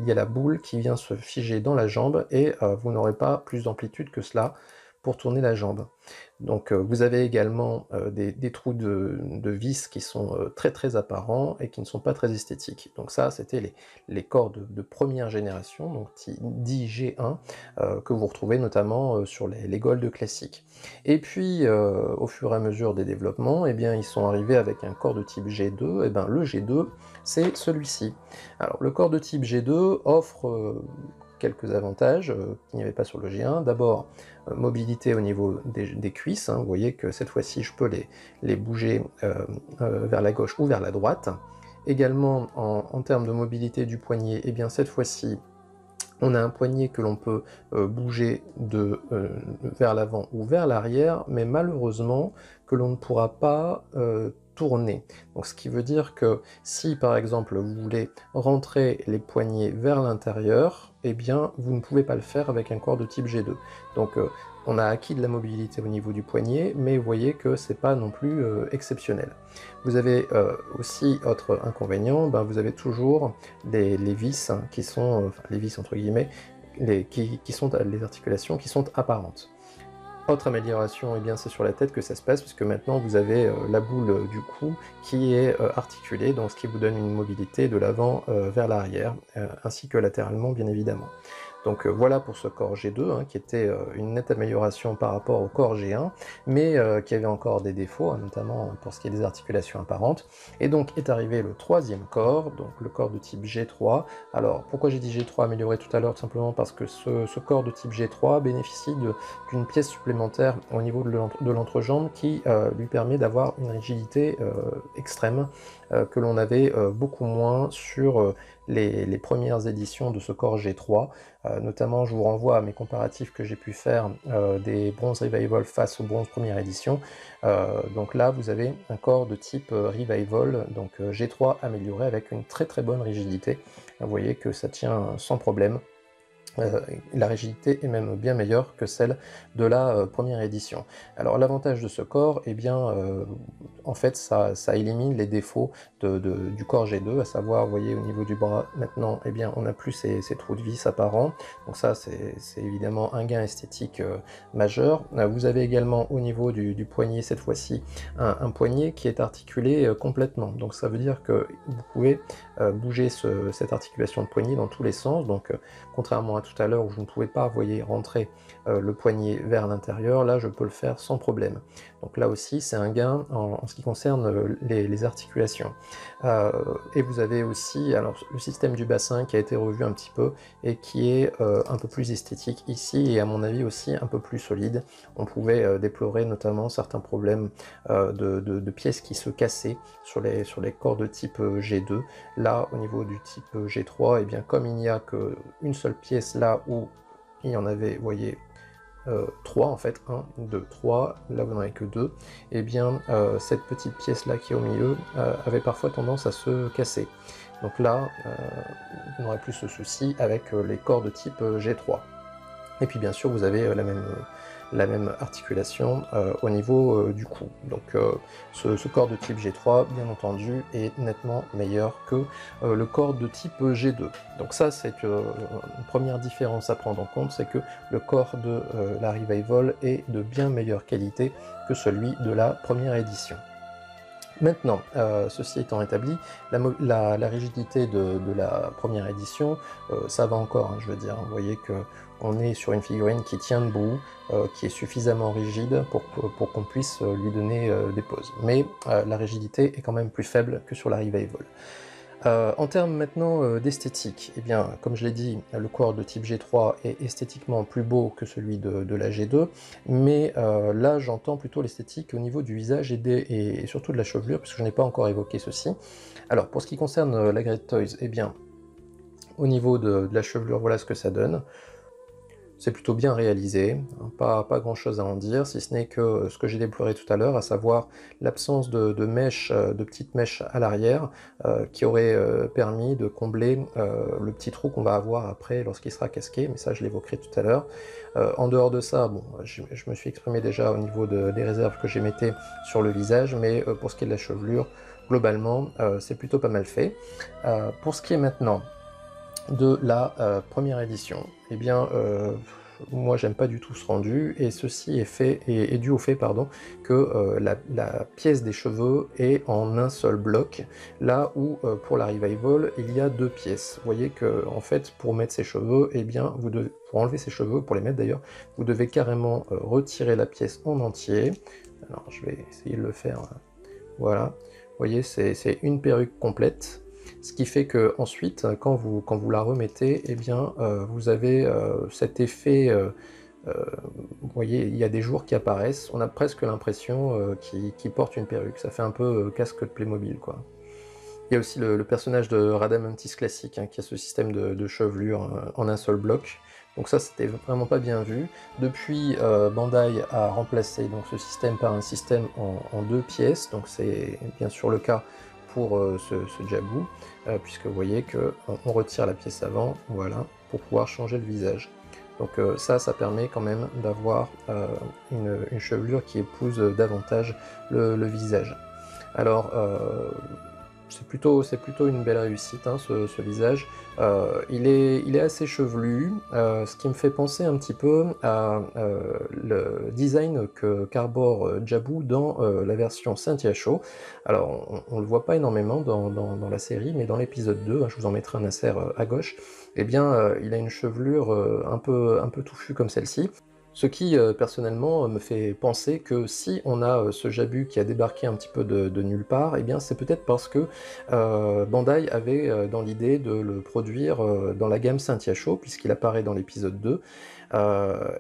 Speaker 1: y a la boule qui vient se figer dans la jambe, et vous n'aurez pas plus d'amplitude que cela pour tourner la jambe. Donc vous avez également des trous de vis qui sont très apparents et qui ne sont pas très esthétiques. Donc ça, c'était les corps de première génération, donc dit G1, que vous retrouvez notamment sur les Gold classiques. Et puis, au fur et à mesure des développements, eh bien, ils sont arrivés avec un corps de type G2, et bien le G2, c'est celui-ci. Alors, le corps de type G2 offre quelques avantages qu'il n'y avait pas sur le G1. D'abord, mobilité au niveau des cuisses, hein. Vous voyez que cette fois-ci, je peux les bouger vers la gauche ou vers la droite. Également, en termes de mobilité du poignet, eh bien, cette fois-ci, on a un poignet que l'on peut bouger vers l'avant ou vers l'arrière, mais malheureusement que l'on ne pourra pas tourner. Donc ce qui veut dire que si par exemple vous voulez rentrer les poignets vers l'intérieur, eh bien vous ne pouvez pas le faire avec un corps de type G2. Donc on a acquis de la mobilité au niveau du poignet, mais vous voyez que c'est pas non plus exceptionnel. Vous avez aussi, autre inconvénient, vous avez toujours les vis qui sont, enfin les vis entre guillemets, qui sont les articulations qui sont apparentes. Autre amélioration, eh bien c'est sur la tête que ça se passe, puisque maintenant vous avez la boule du cou qui est articulée, donc ce qui vous donne une mobilité de l'avant vers l'arrière, ainsi que latéralement bien évidemment. Donc voilà pour ce corps G2, hein, qui était une nette amélioration par rapport au corps G1, mais qui avait encore des défauts, hein, notamment pour ce qui est des articulations apparentes. Et donc est arrivé le troisième corps, donc le corps de type G3. Alors pourquoi j'ai dit G3 amélioré tout à l'heure? Tout simplement parce que ce corps de type G3 bénéficie d'une pièce supplémentaire au niveau de l'entrejambe qui lui permet d'avoir une rigidité extrême que l'on avait beaucoup moins sur les premières éditions de ce corps G3. Notamment, je vous renvoie à mes comparatifs que j'ai pu faire des Bronze Revival face aux Bronze première édition. Donc là, vous avez un corps de type Revival, donc G3 amélioré avec une très très bonne rigidité. Vous voyez que ça tient sans problème. La rigidité est même bien meilleure que celle de la première édition. Alors l'avantage de ce corps, eh bien, en fait, ça élimine les défauts du corps G2, à savoir, vous voyez, au niveau du bras, maintenant, eh bien, on n'a plus ces trous de vis apparents, donc ça, c'est évidemment un gain esthétique majeur. Vous avez également, au niveau du poignet, cette fois-ci, un poignet qui est articulé complètement, donc ça veut dire que vous pouvez bouger cette articulation de poignet dans tous les sens, donc contrairement à tout à l'heure où je ne pouvais pas, vous voyez, rentrer le poignet vers l'intérieur, là je peux le faire sans problème. Donc là aussi c'est un gain en ce qui concerne les articulations. Et vous avez aussi alors, le système du bassin qui a été revu un petit peu et qui est un peu plus esthétique ici et à mon avis aussi un peu plus solide. On pouvait déplorer notamment certains problèmes de pièces qui se cassaient sur les corps de type G2. Là au niveau du type G3, et bien comme il n'y a qu'une seule pièce là où il y en avait, vous voyez, 3 en fait, 1, 2, 3, là vous n'en avez que 2, et bien cette petite pièce là qui est au milieu avait parfois tendance à se casser. Donc là, vous n'aurez plus ce souci avec les corps de type G3. Et puis bien sûr vous avez la même articulation au niveau du cou. Donc ce corps de type G3, bien entendu, est nettement meilleur que le corps de type G2. Donc ça, c'est une première différence à prendre en compte, c'est que le corps de la Revival est de bien meilleure qualité que celui de la première édition. Maintenant, ceci étant établi, la rigidité de la première édition, ça va encore, hein, je veux dire, vous voyez qu'on est sur une figurine qui tient debout, qui est suffisamment rigide pour qu'on puisse lui donner des pauses. Mais la rigidité est quand même plus faible que sur la Revival. En termes maintenant d'esthétique, eh bien, comme je l'ai dit, le corps de type G3 est esthétiquement plus beau que celui de la G2, mais là j'entends plutôt l'esthétique au niveau du visage et surtout de la chevelure, puisque je n'ai pas encore évoqué ceci. Alors pour ce qui concerne la Great Toys, eh bien, au niveau de la chevelure, voilà ce que ça donne. C'est plutôt bien réalisé, pas grand chose à en dire, si ce n'est que ce que j'ai déploré tout à l'heure, à savoir l'absence de petites mèches à l'arrière, qui aurait permis de combler le petit trou qu'on va avoir après lorsqu'il sera casqué, mais ça je l'évoquerai tout à l'heure. En dehors de ça, bon, je me suis exprimé déjà au niveau des réserves que j'émettais sur le visage, mais pour ce qui est de la chevelure, globalement, c'est plutôt pas mal fait. Pour ce qui est maintenant de la première édition, eh bien moi j'aime pas du tout ce rendu, et ceci est dû au fait que la pièce des cheveux est en un seul bloc, là où pour la Revival il y a deux pièces. Vous voyez que en fait pour mettre ses cheveux, eh bien pour enlever ses cheveux, pour les mettre d'ailleurs, vous devez carrément retirer la pièce en entier. Alors je vais essayer de le faire, voilà, vous voyez c'est une perruque complète. Ce qui fait que ensuite, quand vous la remettez, eh bien, vous avez cet effet, vous voyez, il y a des jours qui apparaissent, on a presque l'impression qu'il porte une perruque, ça fait un peu casque de Playmobil, quoi. Il y a aussi le personnage de Radamantis classique, hein, qui a ce système de chevelure en un seul bloc, donc ça c'était vraiment pas bien vu. Depuis, Bandai a remplacé donc, ce système par un système en deux pièces, donc c'est bien sûr le cas pour ce Jabu, puisque vous voyez qu'on retire la pièce avant, voilà, pour pouvoir changer le visage. Donc ça permet quand même d'avoir une chevelure qui épouse davantage le visage. Alors, c'est plutôt une belle réussite, hein, ce visage. Il est assez chevelu, ce qui me fait penser un petit peu à le design qu'arbore Jabu dans la version Cynthia Shaw. Alors, on le voit pas énormément dans la série, mais dans l'épisode 2, hein, je vous en mettrai un insert à gauche, eh bien, il a une chevelure un peu touffue comme celle-ci. Ce qui, personnellement, me fait penser que si on a ce Jabu qui a débarqué un petit peu de nulle part, eh bien c'est peut-être parce que Bandai avait dans l'idée de le produire dans la gamme Cynthia Shaw, puisqu'il apparaît dans l'épisode 2.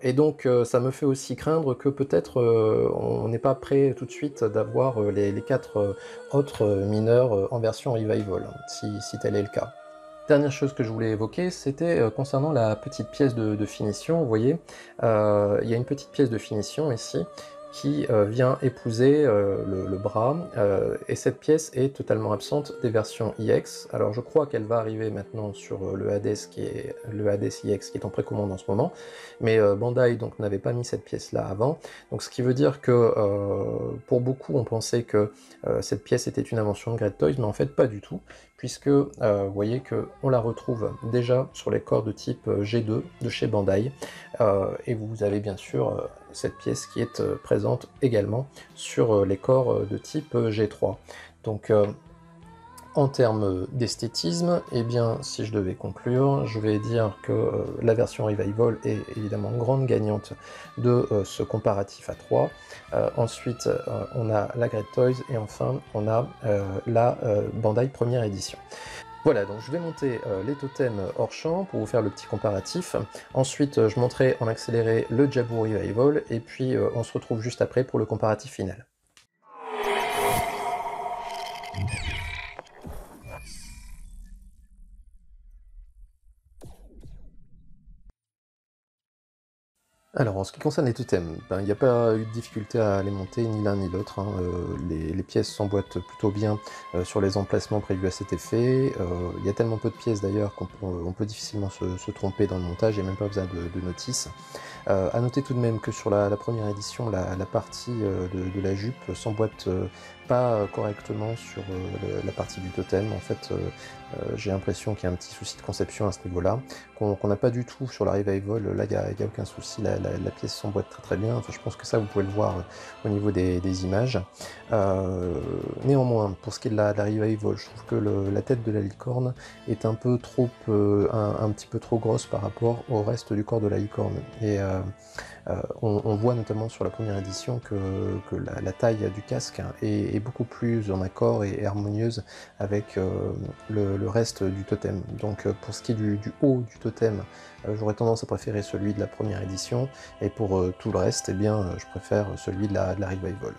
Speaker 1: Et donc ça me fait aussi craindre que peut-être on n'est pas prêt tout de suite d'avoir les 4 autres mineurs en version Revival, si tel est le cas. Dernière chose que je voulais évoquer, c'était concernant la petite pièce de finition. Vous voyez, il y a une petite pièce de finition ici qui vient épouser le bras, et cette pièce est totalement absente des versions iX. Alors je crois qu'elle va arriver maintenant sur le Hades iX qui est en précommande en ce moment, mais Bandai donc n'avait pas mis cette pièce-là avant, donc ce qui veut dire que pour beaucoup on pensait que cette pièce était une invention de Great Toys, mais en fait pas du tout, puisque vous voyez qu'on la retrouve déjà sur les corps de type G2 de chez Bandai, et vous avez bien sûr cette pièce qui est présente également sur les corps de type G3. Donc en termes d'esthétisme, eh bien, si je devais conclure, je vais dire que la version Revival est évidemment grande gagnante de ce comparatif à 3. Ensuite, on a la Great Toys, et enfin, on a la Bandai première édition. Voilà, donc je vais monter les totems hors champ pour vous faire le petit comparatif. Ensuite, je monterai en accéléré le Jabu Revival, et puis on se retrouve juste après pour le comparatif final. Alors, en ce qui concerne les totems, il n'y a pas eu de difficulté à les monter, ni l'un ni l'autre, hein. Les pièces s'emboîtent plutôt bien sur les emplacements prévus à cet effet. Il y a tellement peu de pièces d'ailleurs qu'on peut difficilement se tromper dans le montage, il n'y a même pas besoin de notice. À noter tout de même que sur la première édition, la partie de la jupe s'emboîte pas correctement sur la partie du totem. En fait, j'ai l'impression qu'il y a un petit souci de conception à ce niveau-là, qu'on n'a pas du tout sur la Revival. Là, il n'y a aucun souci, la pièce s'emboîte très bien. Enfin, je pense que ça, vous pouvez le voir au niveau des images. Néanmoins, pour ce qui est de la Revival, je trouve que la tête de la licorne est un peu trop, un petit peu trop grosse par rapport au reste du corps de la licorne. Et on voit notamment sur la première édition que la taille du casque est beaucoup plus en accord et harmonieuse avec le reste du totem. Donc pour ce qui est du haut du totem, j'aurais tendance à préférer celui de la première édition, et pour tout le reste, eh bien, je préfère celui de la Revival.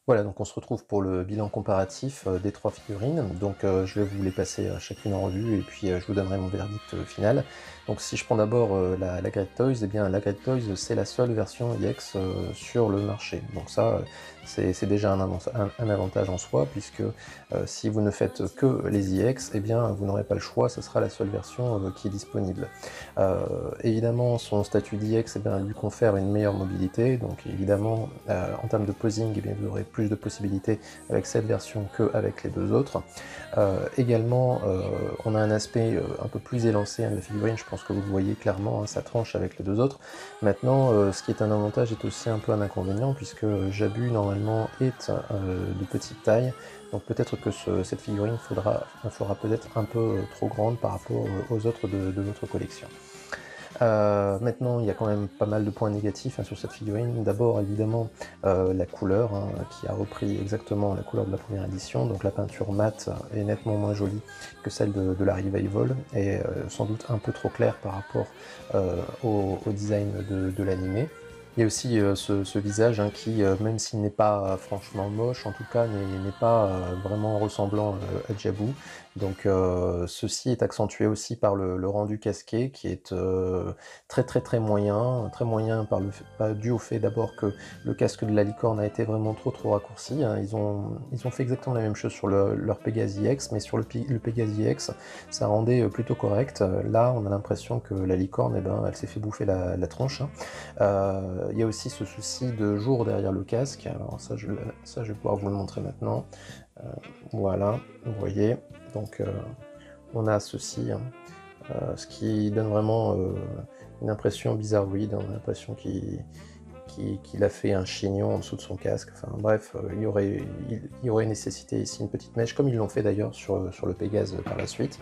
Speaker 1: Voilà, donc on se retrouve pour le bilan comparatif des 3 figurines. Donc je vais vous les passer chacune en revue et puis je vous donnerai mon verdict final. Donc si je prends d'abord la Great Toys, eh bien la Great Toys c'est la seule version EX sur le marché. Donc ça c'est déjà un avantage en soi, puisque si vous ne faites que les EX, eh bien vous n'aurez pas le choix, ce sera la seule version qui est disponible. Évidemment son statut d'EX lui confère une meilleure mobilité, donc évidemment en termes de posing, eh bien, vous aurez plus de possibilités avec cette version qu'avec les deux autres. Également, on a un aspect un peu plus élancé de la figurine, je pense que vous le voyez clairement, hein, ça tranche avec les deux autres. Maintenant, ce qui est un avantage est aussi un peu un inconvénient, puisque Jabu normalement est de petite taille, donc peut-être que cette figurine fera peut-être un peu trop grande par rapport aux autres de notre collection. Maintenant, il y a quand même pas mal de points négatifs sur cette figurine. D'abord, évidemment, la couleur, hein, qui a repris exactement la couleur de la première édition. Donc la peinture mate est nettement moins jolie que celle de la Revival, et sans doute un peu trop claire par rapport au design de l'animé. Il y a aussi ce visage qui, même s'il n'est pas franchement moche, en tout cas n'est pas vraiment ressemblant à Jabu. Donc ceci est accentué aussi par le rendu casqué, qui est très moyen dû au fait d'abord que le casque de la licorne a été vraiment trop raccourci, hein. Ils ont fait exactement la même chose sur leur Pegasus X, mais sur le Pegasus X, ça rendait plutôt correct. Là, on a l'impression que la licorne, elle s'est fait bouffer la tronche, hein. Il y a aussi ce souci de jour derrière le casque, alors ça je vais pouvoir vous le montrer maintenant. Voilà, vous voyez, donc on a ceci, hein, ce qui donne vraiment une impression bizarroïde, on a l'impression qu'il a fait un chignon en dessous de son casque. Enfin bref, il y aurait nécessité ici une petite mèche, comme ils l'ont fait d'ailleurs sur le Pégase par la suite.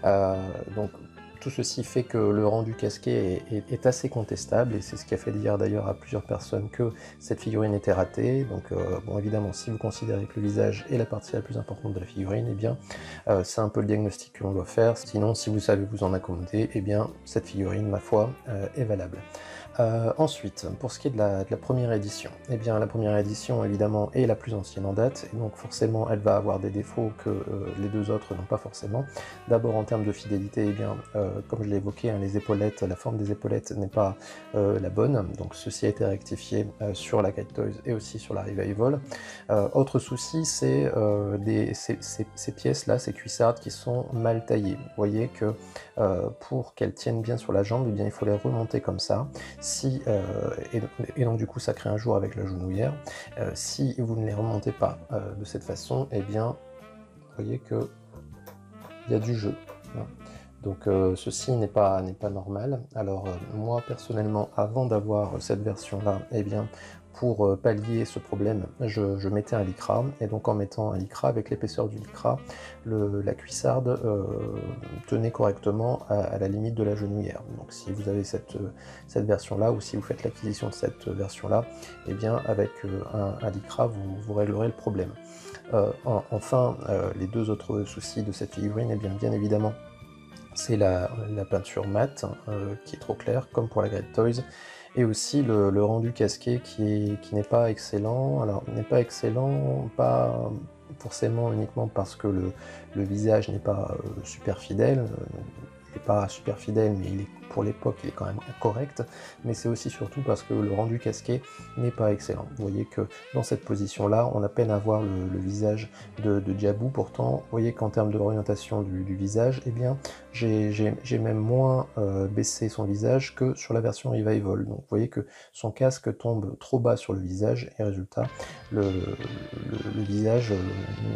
Speaker 1: Donc tout ceci fait que le rendu casqué est assez contestable, et c'est ce qui a fait dire d'ailleurs à plusieurs personnes que cette figurine était ratée. Donc bon, évidemment, si vous considérez que le visage est la partie la plus importante de la figurine, eh bien c'est un peu le diagnostic que l'on doit faire. Sinon, si vous savez vous en accommoder, eh bien cette figurine, ma foi, est valable. Ensuite, pour ce qui est de la première édition, eh bien la première édition évidemment est la plus ancienne en date, et donc forcément elle va avoir des défauts que les deux autres n'ont pas forcément. D'abord en termes de fidélité, eh bien comme je l'ai évoqué, hein, les épaulettes, la forme des épaulettes n'est pas la bonne, donc ceci a été rectifié sur la Great Toys et aussi sur la Revival. Autre souci, c'est ces pièces-là, ces cuissardes qui sont mal taillées. Vous voyez que pour qu'elles tiennent bien sur la jambe, eh bien, il faut les remonter comme ça. Et donc du coup ça crée un jour avec la genouillère. Si vous ne les remontez pas de cette façon, eh bien vous voyez que il y a du jeu. Donc ceci n'est pas normal. Alors moi personnellement, avant d'avoir cette version là, eh bien pour pallier ce problème, je mettais un lycra, et donc en mettant un lycra, avec l'épaisseur du lycra, la cuissarde tenait correctement à la limite de la genouillère. Donc si vous avez cette version là, ou si vous faites l'acquisition de cette version là, eh bien avec un lycra vous réglerez le problème. Enfin, les deux autres soucis de cette figurine, eh bien évidemment, c'est la peinture mate qui est trop claire, comme pour la Great Toys, et aussi le rendu casqué qui n'est pas excellent. Alors, n'est pas excellent, pas forcément uniquement parce que le visage n'est pas super fidèle, il n'est pas super fidèle, mais pour l'époque il est quand même correct, mais c'est aussi surtout parce que le rendu casqué n'est pas excellent. Vous voyez que dans cette position-là, on a peine à voir le visage de Jabu. Pourtant, vous voyez qu'en termes de l'orientation du visage, eh bien, j'ai même moins baissé son visage que sur la version Revival. Donc vous voyez que son casque tombe trop bas sur le visage, et résultat, le visage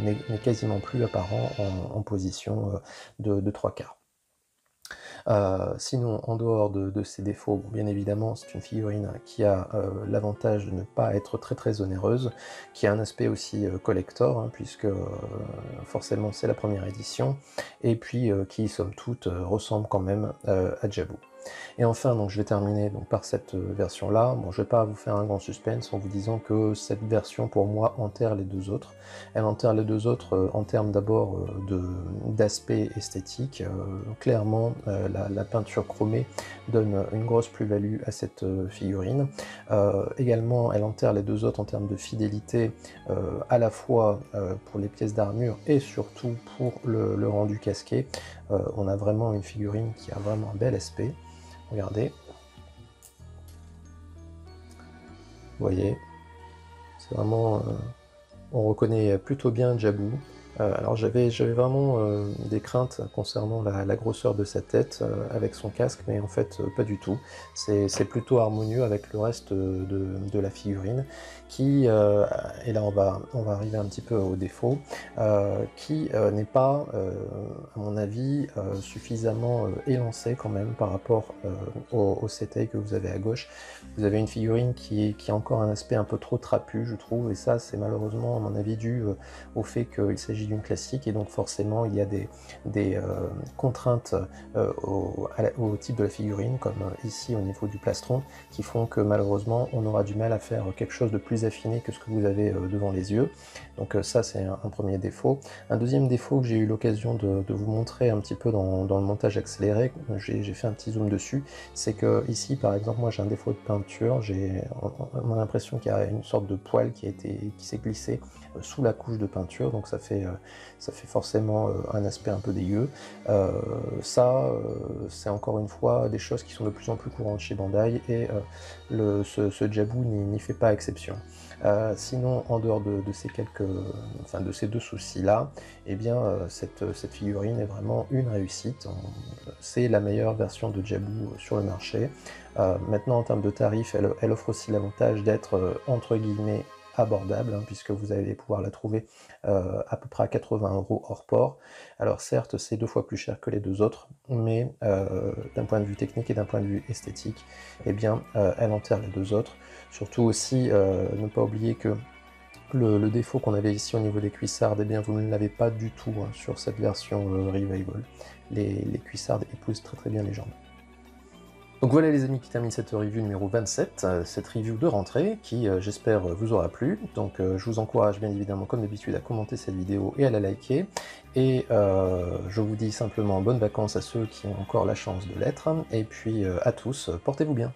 Speaker 1: n'est quasiment plus apparent en position de 3/4. Sinon, en dehors de ces défauts, bon, bien évidemment, c'est une figurine qui a l'avantage de ne pas être très onéreuse, qui a un aspect aussi collector, hein, puisque forcément c'est la première édition, et puis qui, somme toute, ressemble quand même à Jabu. Et enfin, donc, je vais terminer donc, par cette version-là. Bon, je ne vais pas vous faire un grand suspense en vous disant que cette version, pour moi, enterre les deux autres. Elle enterre les deux autres en termes d'abord d'aspect esthétique. Clairement, la peinture chromée donne une grosse plus-value à cette figurine. Également, elle enterre les deux autres en termes de fidélité, à la fois pour les pièces d'armure et surtout pour le rendu casqué. On a vraiment une figurine qui a vraiment un bel aspect. Regardez. Vous voyez, c'est vraiment... on reconnaît plutôt bien Jabu. Alors j'avais vraiment des craintes concernant la grosseur de sa tête avec son casque, mais en fait pas du tout. C'est plutôt harmonieux avec le reste de la figurine, qui, et là on va arriver un petit peu au défaut, qui n'est pas, à mon avis, suffisamment élancé quand même par rapport au setei que vous avez à gauche. Vous avez une figurine qui a encore un aspect un peu trop trapu, je trouve, et ça c'est malheureusement à mon avis dû au fait qu'il s'agit d'une classique, et donc forcément il y a des contraintes au type de la figurine, comme ici au niveau du plastron, qui font que malheureusement on aura du mal à faire quelque chose de plus affiné que ce que vous avez devant les yeux. Donc ça c'est un premier défaut. Un deuxième défaut que j'ai eu l'occasion de vous montrer un petit peu dans le montage accéléré, j'ai fait un petit zoom dessus, c'est que ici par exemple moi j'ai un défaut de peinture, on a l'impression qu'il y a une sorte de poil qui s'est glissé sous la couche de peinture, donc ça fait forcément un aspect un peu dégueu. C'est encore une fois des choses qui sont de plus en plus courantes chez Bandai, et ce Jabu n'y fait pas exception. Sinon, en dehors de ces deux soucis-là, eh bien, cette figurine est vraiment une réussite. C'est la meilleure version de Jabu sur le marché. Maintenant, en termes de tarifs, elle offre aussi l'avantage d'être, entre guillemets, abordable, hein, puisque vous allez pouvoir la trouver à peu près à 80 € hors port. Alors certes, c'est 2 fois plus cher que les deux autres, mais d'un point de vue technique et d'un point de vue esthétique, eh bien, elle enterre les deux autres. Surtout aussi, ne pas oublier que le défaut qu'on avait ici au niveau des cuissardes, eh bien, vous ne l'avez pas du tout hein, sur cette version Revival. Les cuissardes épousent très très bien les jambes. Donc voilà les amis qui termine cette review numéro 27, cette review de rentrée qui j'espère vous aura plu. Donc je vous encourage bien évidemment comme d'habitude à commenter cette vidéo et à la liker. Et je vous dis simplement bonnes vacances à ceux qui ont encore la chance de l'être. Et puis à tous, portez-vous bien.